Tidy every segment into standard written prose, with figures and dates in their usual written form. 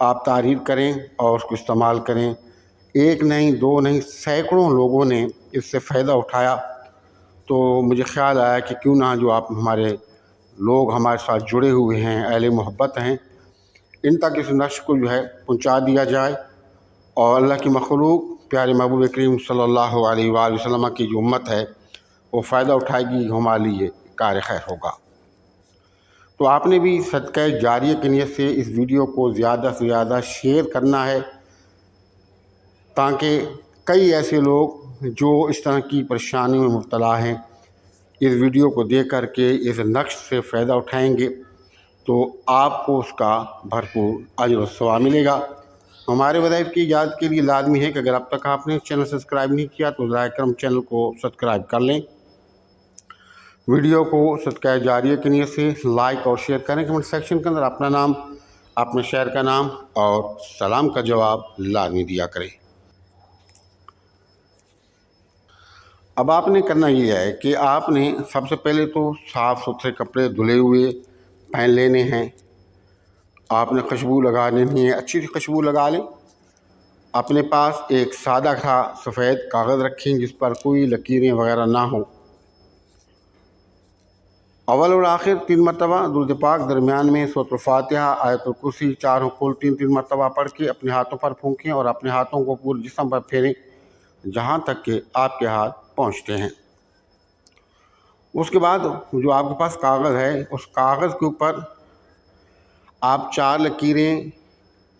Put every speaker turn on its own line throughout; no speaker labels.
آپ تحریر کریں اور اس کو استعمال کریں۔ ایک نہیں، دو نہیں، سینکڑوں لوگوں نے اس سے فائدہ اٹھایا، تو مجھے خیال آیا کہ کیوں نہ جو آپ ہمارے لوگ ہمارے ساتھ جڑے ہوئے ہیں، اہل محبت ہیں، ان تک اس نشر کو جو ہے پہنچا دیا جائے، اور اللہ کی مخلوق پیارے محبوب کریم صلی اللہ علیہ وآلہ وسلم کی جو امت ہے وہ فائدہ اٹھائے گی، ہمارے لیے کار خیر ہوگا۔ تو آپ نے بھی صدقہ جاریہ کی نیت سے اس ویڈیو کو زیادہ سے زیادہ شیئر کرنا ہے، تاکہ کئی ایسے لوگ جو اس طرح کی پریشانی میں مبتلا ہیں اس ویڈیو کو دیکھ کر کے اس نقش سے فائدہ اٹھائیں گے، تو آپ کو اس کا بھرپور اجر و ثواب ملے گا۔ ہمارے وظائف کی اجازت کے لیے لازمی ہے کہ اگر اب تک آپ نے چینل سبسکرائب نہیں کیا تو براہ کرم چینل کو سبسکرائب کر لیں، ویڈیو کو صدقہ جاریہ کی نیت سے لائک اور شیئر کریں، کمنٹ سیکشن کے اندر اپنا نام، اپنے شہر کا نام اور سلام کا جواب لازمی دیا کریں۔ اب آپ نے کرنا یہ ہے کہ آپ نے سب سے پہلے تو صاف ستھرے کپڑے دھلے ہوئے پہن لینے ہیں، آپ نے خوشبو لگا لینی ہے، اچھی سی خوشبو لگا لیں۔ اپنے پاس ایک سادہ سا سفید کاغذ رکھیں جس پر کوئی لکیریں وغیرہ نہ ہوں۔ اول اور آخر 3 مرتبہ درود پاک درمیان میں سورۃ الفاتحہ، آیت الکرسی 4 کل 3 مرتبہ پڑھ کے اپنے ہاتھوں پر پھونکیں اور اپنے ہاتھوں کو پورے جسم پر پھیریں جہاں تک کہ آپ کے ہاتھ پہنچتے ہیں۔ اس کے بعد جو آپ کے پاس کاغذ ہے اس کاغذ کے اوپر آپ 4 لکیریں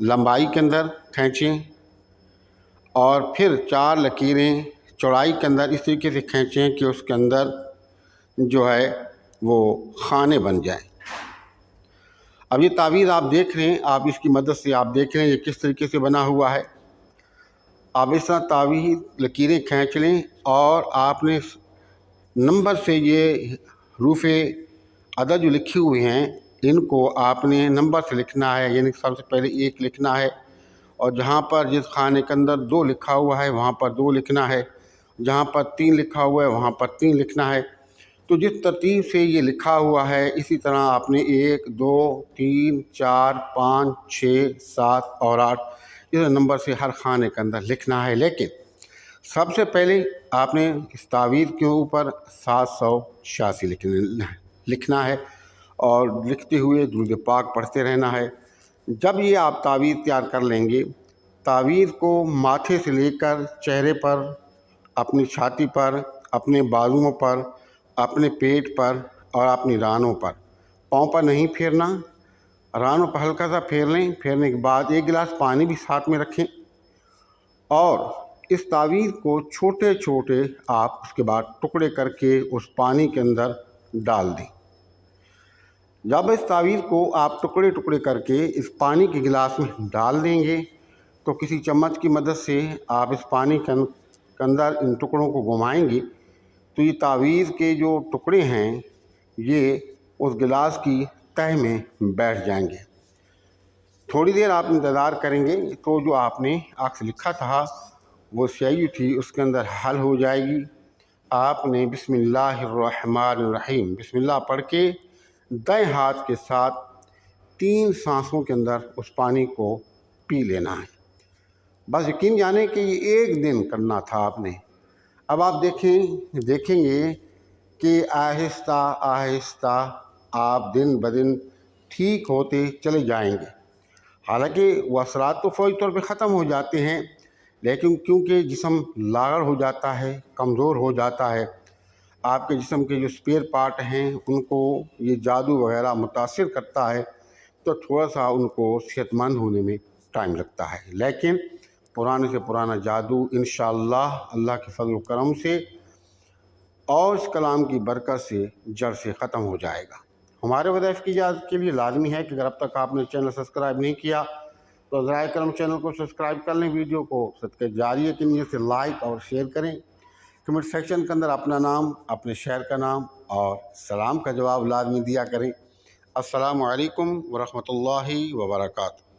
لمبائی کے اندر کھینچیں اور پھر 4 لکیریں چوڑائی کے اندر اس طریقے سے کھینچیں کہ اس کے اندر جو ہے وہ خانے بن جائیں۔ اب یہ تعویذ آپ دیکھ رہے ہیں، آپ اس کی مدد سے آپ دیکھ رہے ہیں یہ کس طریقے سے بنا ہوا ہے۔ آپ اس طرح تعویذ لکیریں کھینچ لیں اور آپ نے نمبر سے یہ حروف عدد جو لکھی ہوئی ہیں ان کو آپ نے نمبر سے لکھنا ہے، یعنی سب سے پہلے 1 لکھنا ہے، اور جہاں پر جس خانے کے اندر 2 لکھا ہوا ہے وہاں پر 2 لکھنا ہے، جہاں پر 3 لکھا ہوا ہے وہاں پر 3 لکھنا ہے۔ تو جس ترتیب سے یہ لکھا ہوا ہے اسی طرح آپ نے 1 2 3 4 5 6 7 اور 8 اس نمبر سے ہر خانے کے اندر لکھنا ہے۔ لیکن سب سے پہلے آپ نے اس تعویذ کے اوپر 786 لکھنا ہے اور لکھتے ہوئے درود پاک پڑھتے رہنا ہے۔ جب یہ آپ تعویذ تیار کر لیں گے، تعویذ کو ماتھے سے لے کر چہرے پر، اپنی چھاتی پر، اپنے بازوؤں پر، اپنے پیٹ پر اور اپنی رانوں پر، پاؤں پر نہیں پھیرنا، رانوں پر ہلکا سا پھیر لیں۔ پھیرنے کے بعد 1 گلاس پانی بھی ساتھ میں رکھیں اور اس تعویذ کو چھوٹے چھوٹے آپ اس کے بعد ٹکڑے کر کے اس پانی کے اندر ڈال دیں۔ جب اس تعویذ کو آپ ٹکڑے ٹکڑے کر کے اس پانی کے گلاس میں ڈال دیں گے تو کسی چمچ کی مدد سے آپ اس پانی کے اندر ان ٹکڑوں کو گھمائیں گے تو یہ تعویذ کے جو ٹکڑے ہیں یہ اس گلاس کی تہہ میں بیٹھ جائیں گے۔ تھوڑی دیر آپ انتظار کریں گے تو جو آپ نے عکس لکھا تھا وہ سیاہی تھی اس کے اندر حل ہو جائے گی۔ آپ نے بسم اللہ الرحمن الرحیم بسم اللہ پڑھ کے دائیں ہاتھ کے ساتھ 3 سانسوں کے اندر اس پانی کو پی لینا ہے۔ بس یقین جانیں کہ یہ 1 دن کرنا تھا آپ نے۔ اب آپ دیکھیں گے کہ آہستہ آہستہ آپ دن بدن ٹھیک ہوتے چلے جائیں گے۔ حالانکہ وہ اثرات تو فوری طور پہ ختم ہو جاتے ہیں، لیکن کیونکہ جسم لاغر ہو جاتا ہے، کمزور ہو جاتا ہے، آپ کے جسم کے جو اسپیئر پارٹ ہیں ان کو یہ جادو وغیرہ متاثر کرتا ہے تو تھوڑا سا ان کو صحت مند ہونے میں ٹائم لگتا ہے، لیکن پرانے سے پرانا جادو انشاءاللہ اللہ کے فضل و کرم سے اور اس کلام کی برکت سے جڑ سے ختم ہو جائے گا۔ ہمارے وظائف کی اجازت کے لیے لازمی ہے کہ اگر اب تک آپ نے چینل سبسکرائب نہیں کیا تو براہ کرم چینل کو سبسکرائب کر لیں، ویڈیو کو صدقہ جاریہ کی نیت سے لائک اور شیئر کریں، کمنٹ سیکشن کے اندر اپنا نام، اپنے شہر کا نام اور سلام کا جواب لازمی دیا کریں۔ السلام علیکم ورحمۃ اللہ وبرکاتہ۔